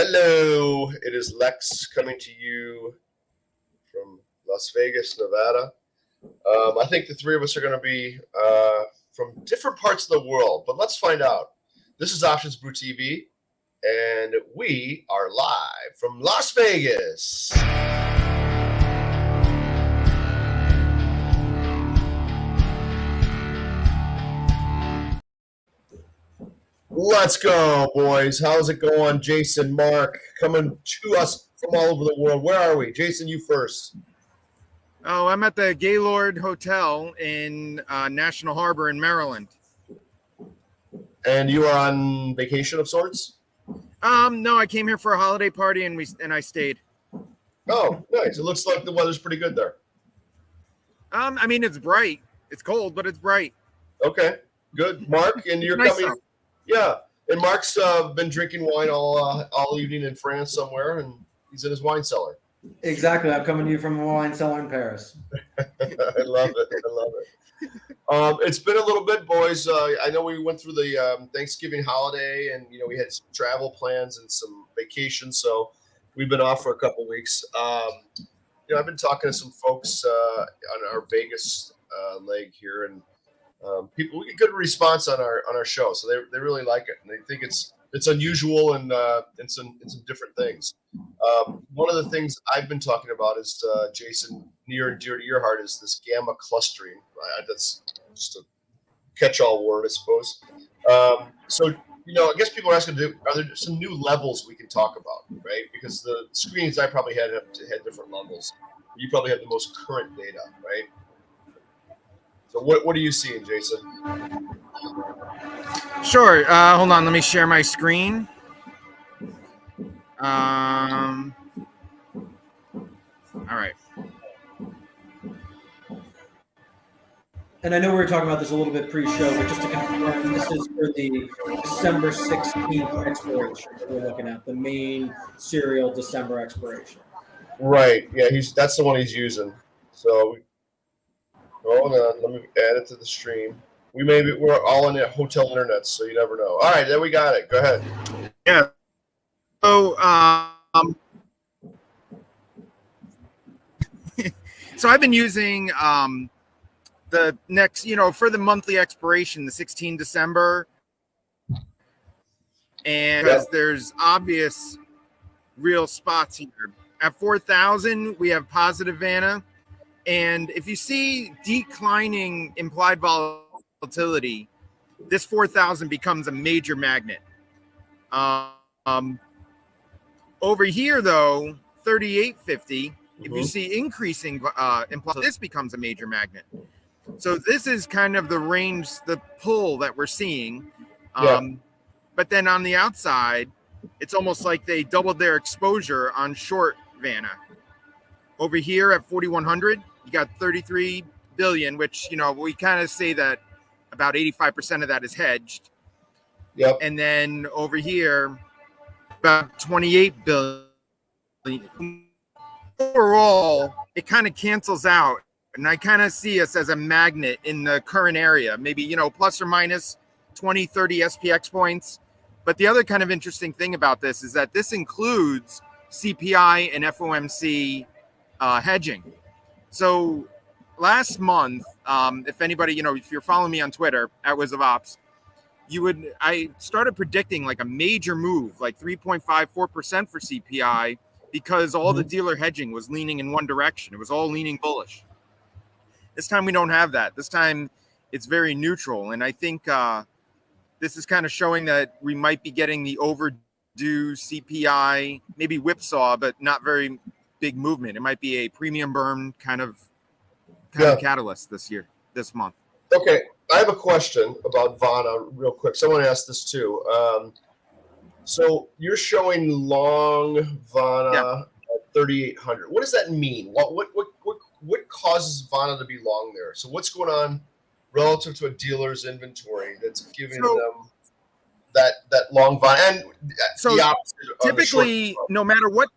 Hello, it is Lex coming to you from Las Vegas, Nevada. I think the three of us are going to be from different parts of the world, but let's find out. This is Options Brew TV, and we are live from Las Vegas. Let's go, boys. How's it going? Jason, Mark, coming to us from all over the world. Where are we? Jason, you first. Oh, I'm at the Gaylord Hotel in National Harbor in Maryland. And you are on vacation of sorts? No, I came here for a holiday party and I stayed. Oh, nice. It looks like the weather's pretty good there. I mean, it's bright. It's cold, but it's bright. Okay, good. Mark, and you're nice coming. Out. Yeah, and Mark's been drinking wine all evening in France somewhere, and he's in his wine cellar. Exactly. I'm coming to you from a wine cellar in Paris. I love it. It's been a little bit, boys. I know we went through the Thanksgiving holiday, and we had some travel plans and some vacations, so we've been off for a couple weeks. I've been talking to some folks on our Vegas leg here, and we get good response on our show, so they really like it, and they think it's unusual and some different things. One of the things I've been talking about is Jason, near and dear to your heart, is this gamma clustering. That's just a catch-all word, I suppose. So I guess people are asking, are there some new levels we can talk about, right? Because the screens I probably had different levels. You probably have the most current data, right? So what are you seeing, Jason? Sure. Hold on. Let me share my screen. All right. And I know we were talking about this a little bit pre-show, but just to confirm, this is for the December 16th expiration that we're looking at, the main serial December expiration. Right. Yeah, that's the one he's using. So hold on, let me add it to the stream. We're all on the hotel internet, so you never know. All right, there we got it. Go ahead. Yeah. So so I've been using the next, for the monthly expiration, the 16 December. And there's obvious real spots here. At 4,000, we have positive Vanna. And if you see declining implied volatility, this 4,000 becomes a major magnet. Over here, though, 3,850, if you see increasing implied, this becomes a major magnet. So this is kind of the range, the pull that we're seeing. But then on the outside, it's almost like they doubled their exposure on short Vanna. Over here at 4,100, you got 33 billion, which, we kind of say that about 85% of that is hedged. Yep. And then over here, about 28 billion. Overall, it kind of cancels out. And I kind of see us as a magnet in the current area, maybe, plus or minus 20, 30 SPX points. But the other kind of interesting thing about this is that this includes CPI and FOMC hedging. So last month, if anybody, if you're following me on Twitter at Wiz of Ops, I started predicting like a major move, like 3.54% for CPI, because all the dealer hedging was leaning in one direction. It was all leaning bullish. This time we don't have that. This time it's very neutral. And I think this is kind of showing that we might be getting the overdue CPI, maybe whipsaw, but not very big movement. It might be a premium burn kind of catalyst this month. Okay, I have a question about Vanna real quick. Someone asked this too. So you're showing long Vanna at 3,800. What does that mean? What causes Vanna to be long there? So what's going on relative to a dealer's inventory that's giving them that long Vanna? And so the opposite typically, no matter what.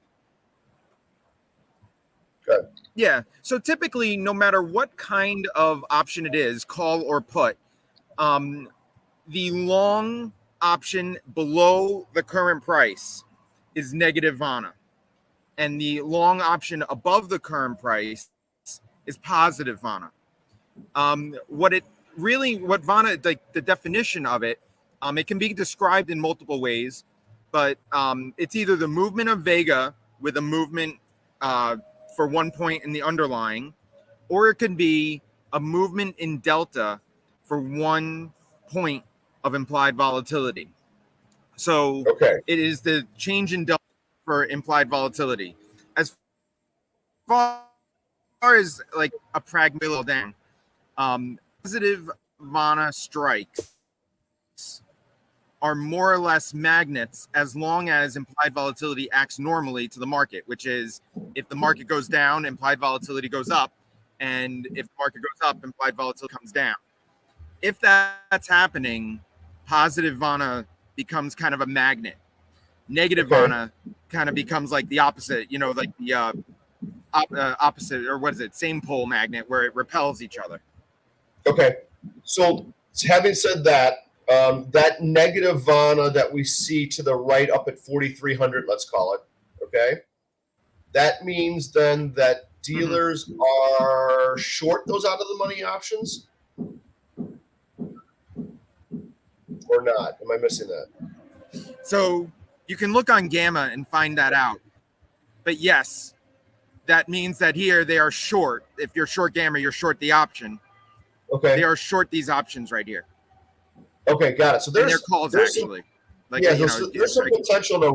Good. Yeah. So typically, no matter what kind of option it is, call or put, the long option below the current price is negative Vana, and the long option above the current price is positive Vana. What Vana, like the definition of it, it can be described in multiple ways, but it's either the movement of Vega with a movement for 1 point in the underlying, or it could be a movement in delta for 1 point of implied volatility. So Okay. it is the change in delta for implied volatility. As far as like a pragmatic down, positive Vana strikes are more or less magnets as long as implied volatility acts normally to the market, which is if the market goes down, implied volatility goes up, and if the market goes up, implied volatility comes down. If that's happening, positive Vana becomes kind of a magnet. Negative Vana kind of becomes like the opposite, like the opposite, or what is it? Same pole magnet where it repels each other. Okay. So having said that, that negative Vana that we see to the right up at 4,300, let's call it, okay? That means then that dealers are short those out of the money options? Or not? Am I missing that? So you can look on Gamma and find that out. But yes, that means that here they are short. If you're short Gamma, you're short the option. Okay. They are short these options right here. Okay, got it. So there's calls actually. There's some potential to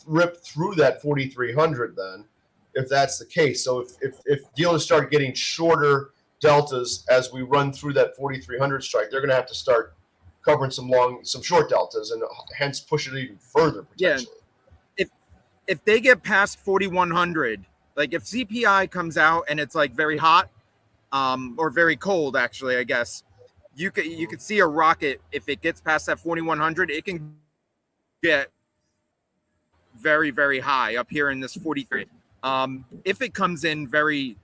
rip through that 4,300 then, if that's the case. So if dealers start getting shorter deltas as we run through that 4,300 strike, they're going to have to start covering some short deltas and hence push it even further potentially. Yeah. If they get past 4,100, like if CPI comes out and it's like very hot, or very cold, actually, I guess you could see a rocket. If it gets past that 4,100, it can get very, very high up here in this 43. If it comes in very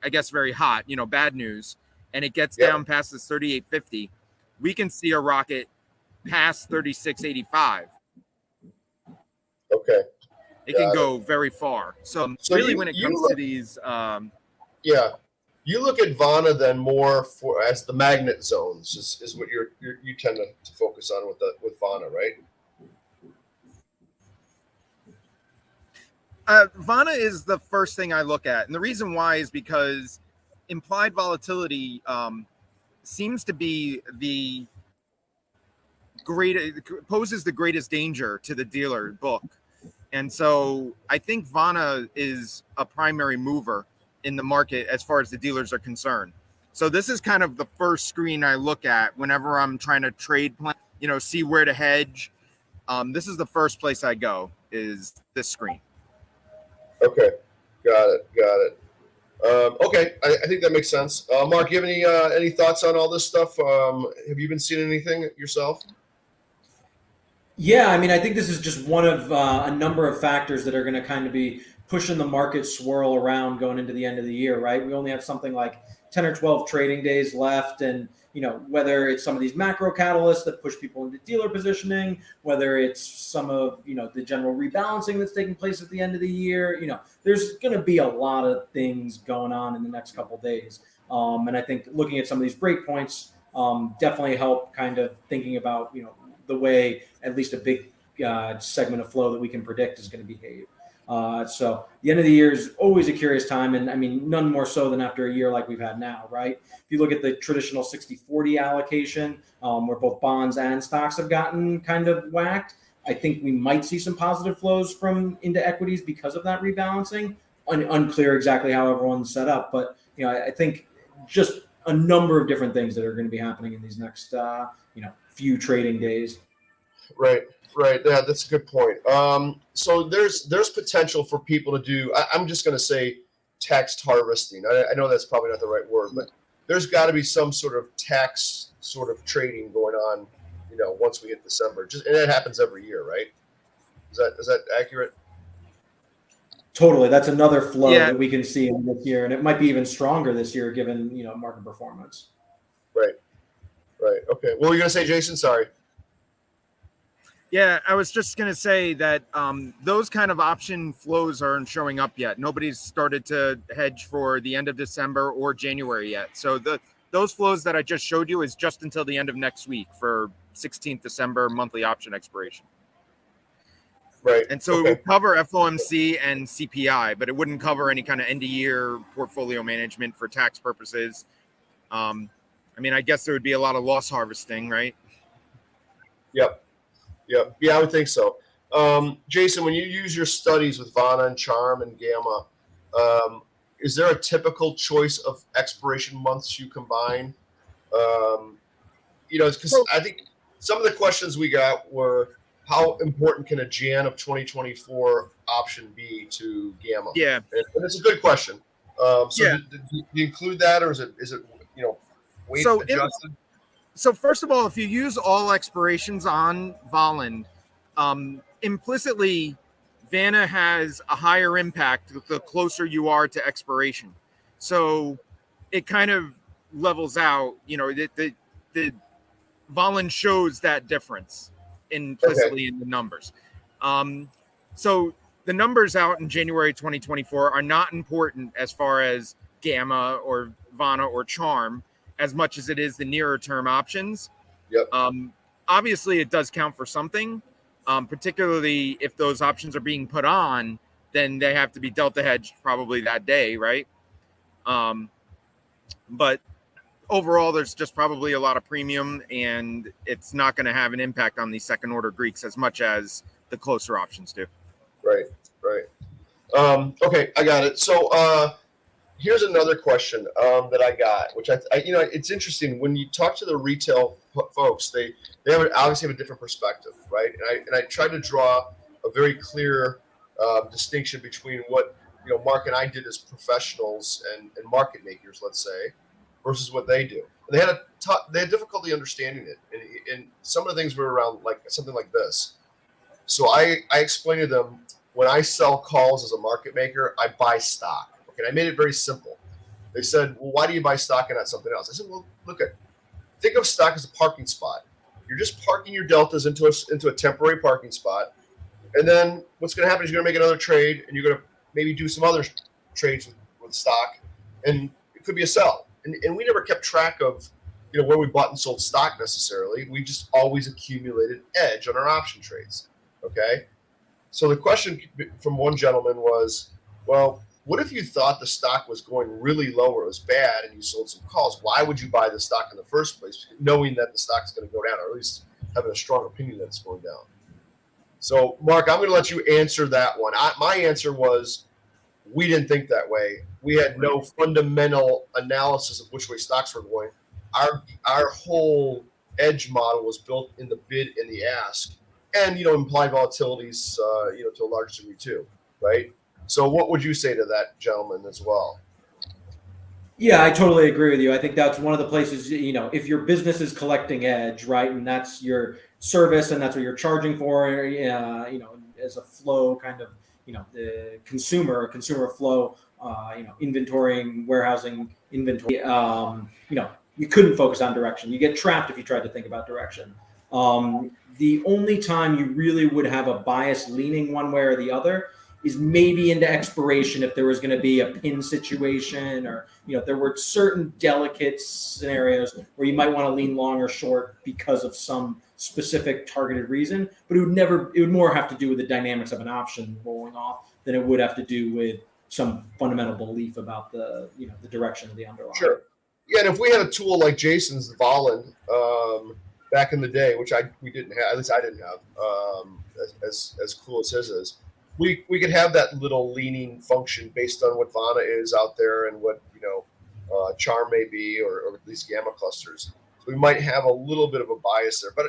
hot, bad news, and it gets down past this 38.50, we can see a rocket past 36.85. Okay. It can go very far. So really, when it comes to these, you look at Vana then more as the magnet zones is what you tend to focus on with Vana, right? Vana is the first thing I look at, and the reason why is because implied volatility seems to be poses the greatest danger to the dealer book, and so I think Vana is a primary mover in the market as far as the dealers are concerned. So this is kind of the first screen I look at whenever I'm trying to trade plan, see where to hedge. This is the first place I go, is this screen. Okay, got it. Okay, I think that makes sense. Mark, you have any thoughts on all this stuff? Have you been seeing anything yourself? Yeah, I mean, I think this is just one of a number of factors that are going to kind of be pushing the market swirl around going into the end of the year, right? We only have something like 10 or 12 trading days left. And, whether it's some of these macro catalysts that push people into dealer positioning, whether it's some of, the general rebalancing that's taking place at the end of the year, there's going to be a lot of things going on in the next couple of days. And I think looking at some of these breakpoints definitely help kind of thinking about, the way at least a big segment of flow that we can predict is going to behave. So the end of the year is always a curious time. And I mean, none more so than after a year like we've had now, right? If you look at the traditional 60-40 allocation, where both bonds and stocks have gotten kind of whacked, I think we might see some positive flows into equities because of that rebalancing. Unclear exactly how everyone's set up, but I think just a number of different things that are going to be happening in these next few trading days. Right. Yeah, that's a good point. So there's potential for people to do. I'm just going to say text harvesting. I know that's probably not the right word, but there's got to be some sort of tax sort of trading going on. Once we hit December, and that happens every year, right? Is that accurate? Totally. That's another flow that we can see in this year, and it might be even stronger this year given market performance. Right. Okay. What were you going to say, Jason? Sorry. Yeah, I was just going to say that those kind of option flows aren't showing up yet. Nobody's started to hedge for the end of December or January yet. So those flows that I just showed you is just until the end of next week for 16th December monthly option expiration. Right. And so it Okay. would cover FOMC and CPI, but it wouldn't cover any kind of end of year portfolio management for tax purposes. I mean, I guess there would be a lot of loss harvesting, right? Yep. Yep. Yeah, I would think so. Jason, when you use your studies with Vana and Charm and Gamma, is there a typical choice of expiration months you combine? Because I think some of the questions we got were, how important can a Jan of 2024 option be to Gamma? Yeah. And it's a good question. So Yeah. did you include that, or is it weight So adjusted? So first of all, if you use all expirations on Volland, implicitly, Vanna has a higher impact the closer you are to expiration. So it kind of levels out. The Volland shows that difference implicitly in the numbers. So the numbers out in January 2024 are not important as far as Gamma or Vanna or Charm, as much as it is the nearer term options. Yep. Obviously, it does count for something, particularly if those options are being put on, then they have to be delta hedged probably that day, right? But overall, there's just probably a lot of premium, and it's not going to have an impact on the second order Greeks as much as the closer options do. Right. Okay, I got it. So here's another question that I got, which I it's interesting when you talk to the retail folks, they obviously have a different perspective, right? And I tried to draw a very clear distinction between what Mark and I did as professionals and market makers, let's say, versus what they do. And they had difficulty understanding it, and some of the things were around like something like this. So I explained to them, when I sell calls as a market maker, I buy stock. Okay, and I made it very simple. They said, well, why do you buy stock and not something else? I said, well, think of stock as a parking spot. You're just parking your deltas into a temporary parking spot. And then what's going to happen is you're going to make another trade, and you're going to maybe do some other trades with stock, and it could be a sell. And we never kept track of where we bought and sold stock necessarily. We just always accumulated edge on our option trades. Okay. So the question from one gentleman was, well, what if you thought the stock was going really low or it was bad and you sold some calls? Why would you buy the stock in the first place, knowing that the stock is going to go down, or at least having a strong opinion that it's going down? So, Mark, I'm going to let you answer that one. My answer was, we didn't think that way. We had no fundamental analysis of which way stocks were going. Our whole edge model was built in the bid and the ask, and implied volatilities to a large degree too, right? So what would you say to that gentleman as well? Yeah, I totally agree with you. I think that's one of the places, if your business is collecting edge, right, and that's your service and that's what you're charging for, as a flow kind of, the consumer flow, inventorying, warehousing, inventory, you couldn't focus on direction. You get trapped if you tried to think about direction. The only time you really would have a bias leaning one way or the other is maybe into expiration if there was going to be a pin situation, or if there were certain delicate scenarios where you might want to lean long or short because of some specific targeted reason. But it would more have to do with the dynamics of an option rolling off than it would have to do with some fundamental belief about the the direction of the underlying. Sure. Yeah, and if we had a tool like Jason's Volland back in the day, which we didn't have, at least I didn't have, as cool as his is, we could have that little leaning function based on what Vana is out there and what Charm may be, or at least Gamma clusters. So we might have a little bit of a bias there, but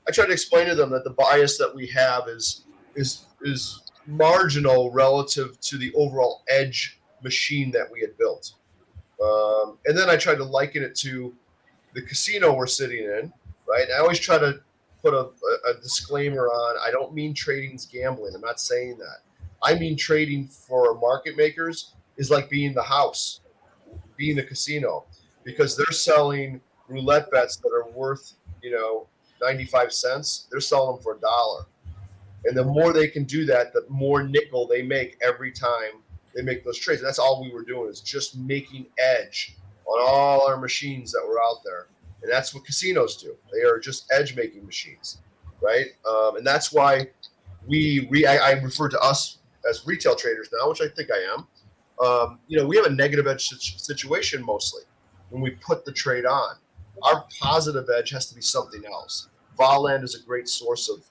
I tried to explain to them that the bias that we have is marginal relative to the overall edge machine that we had built. And then I tried to liken it to the casino we're sitting in, right? And I always try to put a disclaimer on, I don't mean trading's gambling. I'm not saying that. I mean trading for market makers is like being the house, being the casino, because they're selling roulette bets that are worth, 95 cents, they're selling them for $1. And the more they can do that, the more nickel they make every time they make those trades. And that's all we were doing, is just making edge on all our machines that were out there. And that's what casinos do. They are just edge making machines, right? And that's why I refer to us as retail traders now, which I think I am. We have a negative edge situation mostly when we put the trade on. Our positive edge has to be something else. Voland is a great source of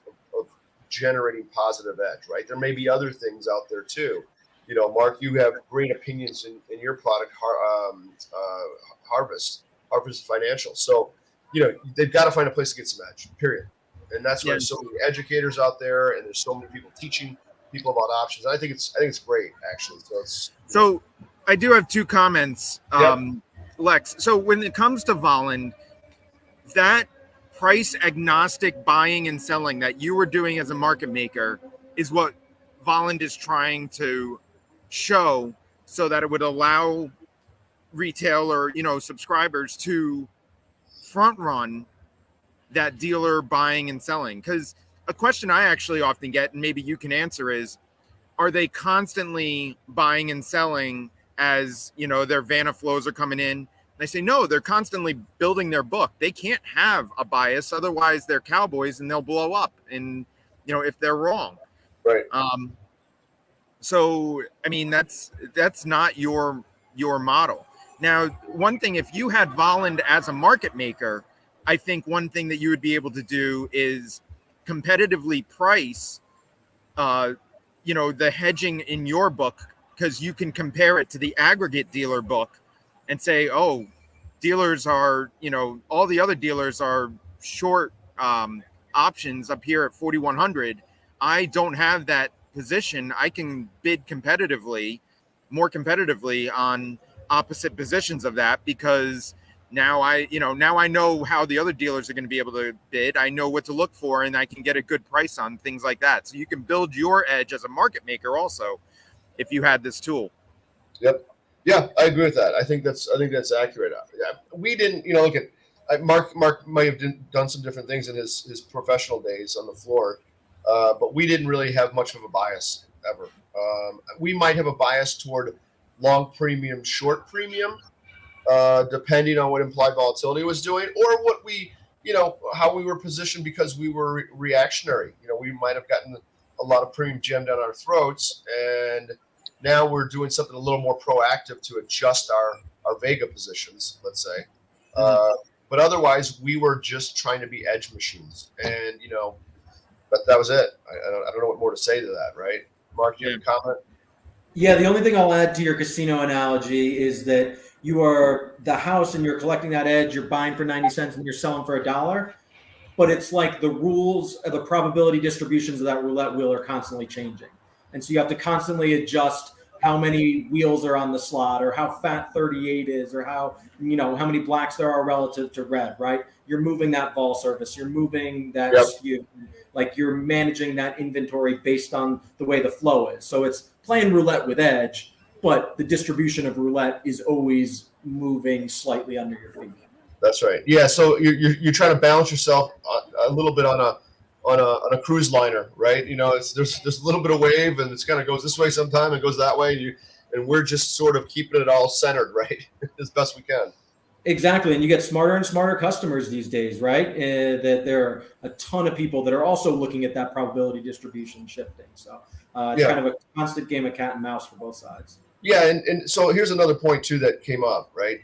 generating positive edge, right? There may be other things out there too. Mark, you have great opinions in your product, Harvest Financial. So, they've got to find a place to get some edge, period. And that's why there's so many educators out there, and there's so many people teaching people about options. I think it's great, actually. So I do have two comments, Lex. So when it comes to Voland, that price agnostic buying and selling that you were doing as a market maker is what Voland is trying to show, so that it would allow retail or subscribers to front run that dealer buying and selling. Because a question I actually often get, and maybe you can answer, is, are they constantly buying and selling as their Vanna flows are coming in? And I say no, they're constantly building their book. They can't have a bias, otherwise they're cowboys and they'll blow up, and if they're wrong. Right. So I mean, that's not your model. Now, one thing, if you had Voland as a market maker, I think one thing that you would be able to do is competitively price the hedging in your book, because you can compare it to the aggregate dealer book and say, oh, dealers are, all the other dealers are short options up here at 4,100. I don't have that position. I can bid more competitively on opposite positions of that, because now I know how the other dealers are going to be able to bid. I know what to look for, and I can get a good price on things like that. So you can build your edge as a market maker also, if you had this tool. Yep. Yeah, I agree with that. I think that's accurate. Yeah, we didn't, look at Mark might have done some different things in his professional days on the floor, but we didn't really have much of a bias ever. We might have a bias toward long premium, short premium, depending on what implied volatility was doing, or what we, how we were positioned, because we were reactionary. We might have gotten a lot of premium jammed down our throats, and now we're doing something a little more proactive to adjust our Vega positions, let's say. But otherwise, we were just trying to be edge machines, and but that was it. I don't know what more to say to that, right? Mark, you have a comment? Yeah, the only thing I'll add to your casino analogy is that you are the house and you're collecting that edge, you're buying for 90 cents and you're selling for $1. But it's like the rules, the probability distributions of that roulette wheel are constantly changing. And so you have to constantly adjust how many wheels are on the slot, or how fat 38 is, or how many blacks there are relative to red, right? You're moving that vol service, you're moving that skew, like you're managing that inventory based on the way the flow is. So it's playing roulette with edge, but the distribution of roulette is always moving slightly under your feet. That's right. Yeah. So you're trying to balance yourself a little bit on a cruise liner, right? There's a little bit of wave, and it's kind of goes this way sometime and goes that way, and we're just sort of keeping it all centered, right, as best we can. Exactly, and you get smarter and smarter customers these days, right? That there are a ton of people that are also looking at that probability distribution shifting. So it's kind of a constant game of cat and mouse for both sides. Yeah, and so here's another point too that came up, right?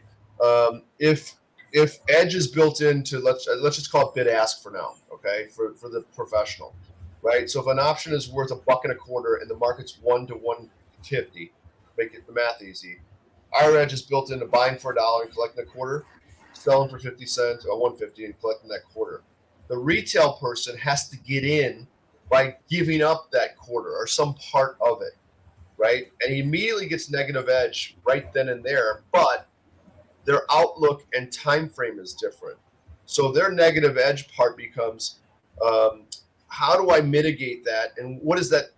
If edge is built into, let's just call it bid ask for now, okay, for the professional, right? So if an option is worth $1.25 and the market's 1 to 150, make it the math easy. Our edge is built into buying for $1 and collecting a quarter, selling for 50 cents or 150 and collecting that quarter. The retail person has to get in by giving up that quarter or some part of it, right? And he immediately gets negative edge right then and there, but their outlook and time frame is different. So their negative edge part becomes, how do I mitigate that? And what does that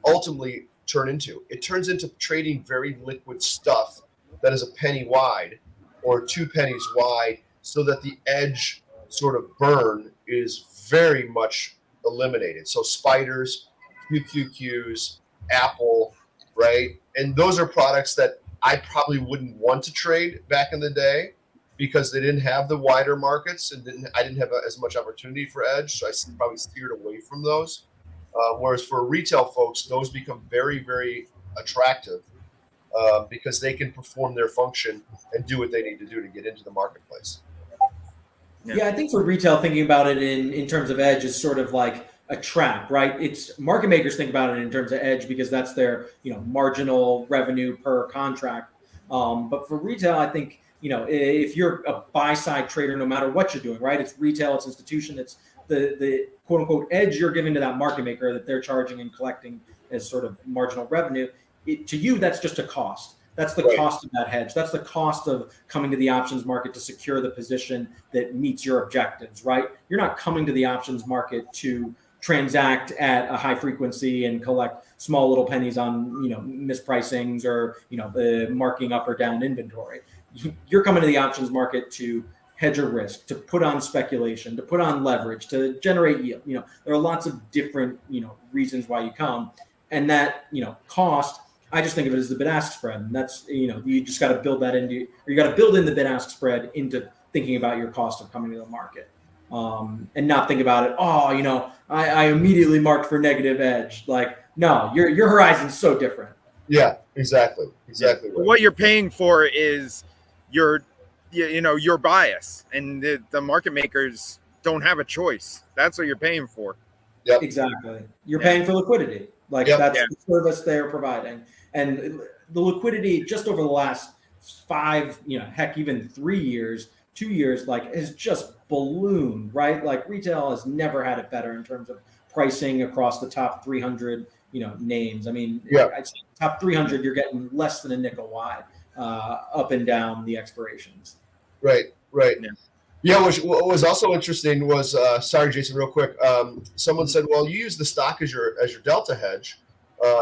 ultimately turn into? It turns into trading very liquid stuff that is a penny wide or 2 pennies wide, so that the edge sort of burn is very much eliminated. So spiders, QQQs, Apple, right? And those are products that I probably wouldn't want to trade back in the day because they didn't have the wider markets and I didn't have as much opportunity for edge. So I probably steered away from those. Whereas for retail folks, those become very, very attractive because they can perform their function and do what they need to do to get into the marketplace. Yeah, I think for retail, thinking about it in terms of edge is sort of like a trap, right? It's market makers think about it in terms of edge because that's their marginal revenue per contract. But for retail, I think if you're a buy side trader, no matter what you're doing, right? It's retail, it's institution, it's the quote unquote edge you're giving to that market maker that they're charging and collecting as sort of marginal revenue. To you, that's just a cost. That's the cost of that hedge. That's the cost of coming to the options market to secure the position that meets your objectives, right? You're not coming to the options market to transact at a high frequency and collect small little pennies on, mispricings or, marking up or down inventory. You're coming to the options market to hedge a risk, to put on speculation, to put on leverage, to generate yield. There are lots of different, reasons why you come. And that, cost, I just think of it as the bid-ask spread. And that's, you just got to build that into, or you got to build in the bid-ask spread into thinking about your cost of coming to the market. And not think about it, I immediately marked for negative edge. Like, no, your horizon's so different. Yeah, exactly. Right. What you're paying for is your bias, and the market makers don't have a choice. That's what you're paying for. Yep. Exactly. You're paying for liquidity. Like that's the service they're providing. And the liquidity just over the last 5, heck, even 3 years, 2 years, like has just ballooned, right? Like retail has never had it better in terms of pricing across the top 300, names. I mean, I'd say top 300, you're getting less than a nickel wide up and down the expirations. Right. Yeah. What was also interesting was, sorry, Jason, real quick. Someone said, well, you use the stock as your delta hedge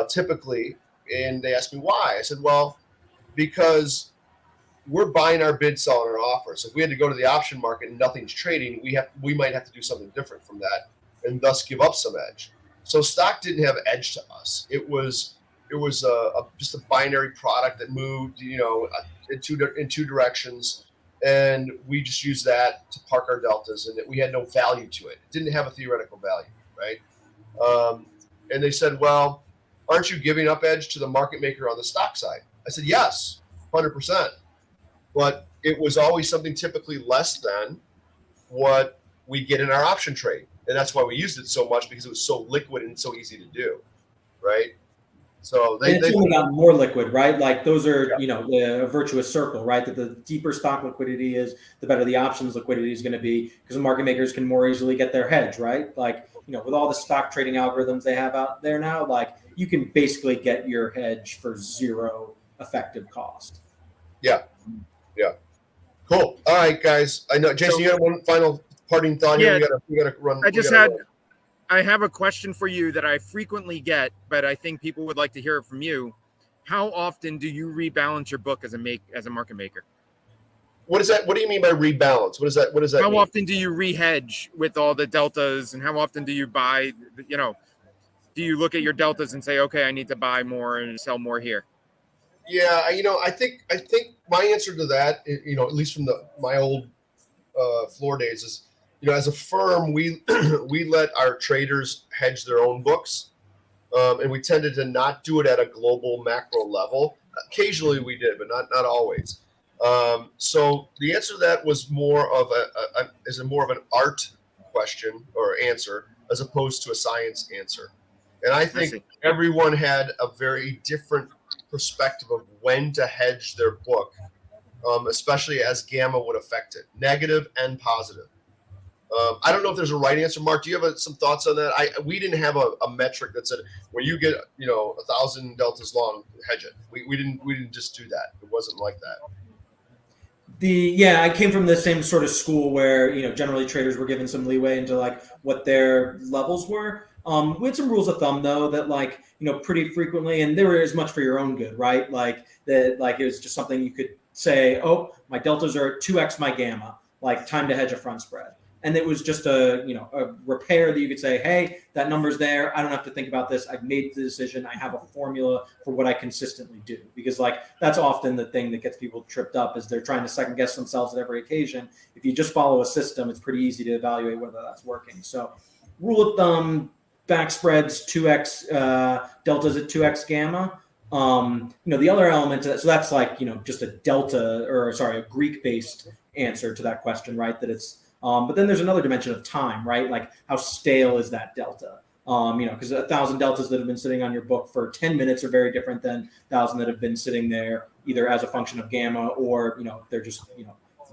typically. And they asked me why. I said, well, because we're buying our bid, selling our offer. So if we had to go to the option market and nothing's trading, we might have to do something different from that and thus give up some edge. So stock didn't have edge to us. It was just a binary product that moved, in two directions. And we just used that to park our deltas, and we had no value to it. It didn't have a theoretical value, right? And they said, well, aren't you giving up edge to the market maker on the stock side? I said, yes, 100%. But it was always something typically less than what we get in our option trade. And that's why we used it so much, because it was so liquid and so easy to do, right? So they only got more liquid, right? Like those are, a virtuous circle, right? That the deeper stock liquidity is, the better the options liquidity is going to be, because the market makers can more easily get their hedge, right? Like, with all the stock trading algorithms they have out there now, like you can basically get your hedge for zero effective cost. Yeah. Cool. All right, guys. I know, Jason, you had one final parting thought here. We gotta run. I have a question for you that I frequently get, but I think people would like to hear it from you. How often do you rebalance your book as a market maker? What is that? What do you mean by rebalance? What does that mean? How often do you re-hedge with all the deltas, and how often do you buy, do you look at your deltas and say, okay, I need to buy more and sell more here? Yeah, I think my answer to that, at least from my old floor days, is, as a firm, we let our traders hedge their own books, and we tended to not do it at a global macro level. Occasionally we did, but not always. So the answer to that was more of an art question or answer as opposed to a science answer. And I think everyone had a very different perspective of when to hedge their book, especially as gamma would affect it, negative and positive. I don't know if there's a right answer. Mark, do you have some thoughts on that? We didn't have a metric that said when you get 1,000 deltas long, hedge it. We didn't just do that. It wasn't like that. I came from the same sort of school where generally traders were given some leeway into like what their levels were. We had some rules of thumb though that pretty frequently, and they were as much for your own good, right? Like that, like it was just something you could say, oh, my deltas are 2x my gamma, like time to hedge a front spread. And it was just a repair that you could say, hey, that number's there. I don't have to think about this. I've made the decision. I have a formula for what I consistently do. Because that's often the thing that gets people tripped up is they're trying to second guess themselves at every occasion. If you just follow a system, it's pretty easy to evaluate whether that's working. So rule of thumb, back spreads 2x, deltas at 2x gamma. The other element to that, so that's just a a Greek-based answer to that question, right? That it's but then there's another dimension of time, right? Like how stale is that delta? Because 1,000 deltas that have been sitting on your book for 10 minutes are very different than 1,000 that have been sitting there either as a function of gamma or, they're just,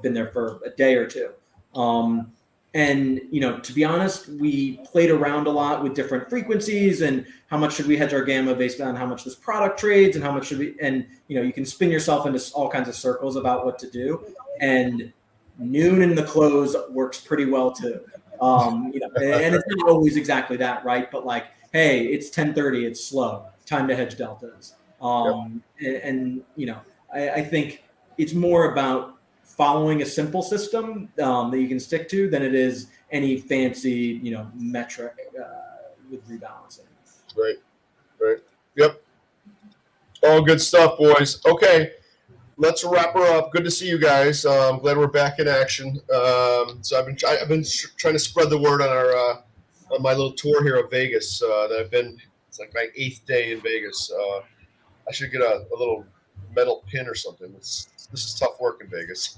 been there for a day or two. To be honest, we played around a lot with different frequencies and how much should we hedge our gamma based on how much this product trades and how much should we, and, you can spin yourself into all kinds of circles about what to do. And noon in the close works pretty well too. And it's not always exactly that, right? But hey, it's 10:30, it's slow, time to hedge deltas. I think it's more about following a simple system that you can stick to than it is any fancy, metric with rebalancing. Right. Yep. All good stuff, boys. Okay. Let's wrap her up. Good to see you guys. I'm glad we're back in action. So I've been trying to spread the word on on my little tour here of Vegas. That I've been. It's like my 8th day in Vegas. I should get a little metal pin or something. This is tough work in Vegas.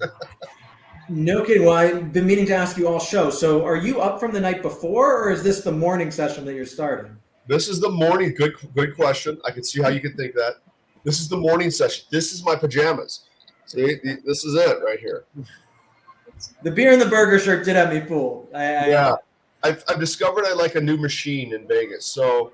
No kidding. Well, I've been meaning to ask you all show. So are you up from the night before, or is this the morning session that you're starting? This is the morning. Good question. I can see how you could think that. This is the morning session. This is my pajamas. See, this is it right here. The beer and the burger shirt did have me fooled. I've discovered I like a new machine in Vegas. So,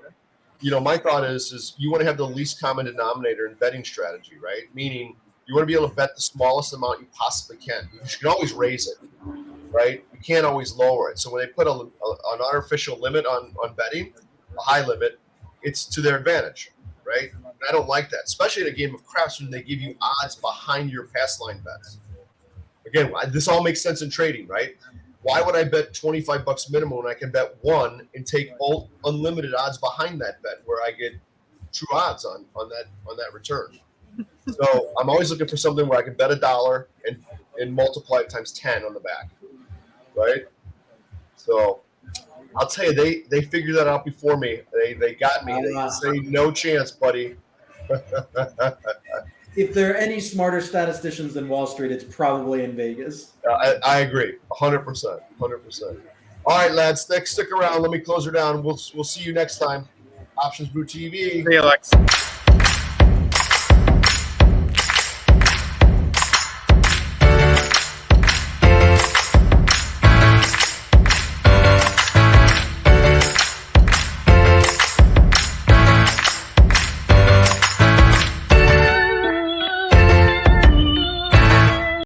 my thought is you want to have the least common denominator in betting strategy, right? Meaning you want to be able to bet the smallest amount you possibly can. You can always raise it, right? You can't always lower it. So when they put an artificial limit on betting, a high limit, it's to their advantage, right? I don't like that, especially in a game of craps when they give you odds behind your pass line bets. Again, this all makes sense in trading, right? Why would I bet $25 minimum when I can bet 1 and take all unlimited odds behind that bet where I get true odds on that return? So I'm always looking for something where I can bet $1 and multiply it times 10 on the back, right? So I'll tell you, they figured that out before me. They got me. They say no chance, buddy. If there are any smarter statisticians than Wall Street, it's probably in Vegas. I agree, 100%. All right, lads, stick around. Let me close her down. We'll see you next time. Options Brew TV. See you, Alex.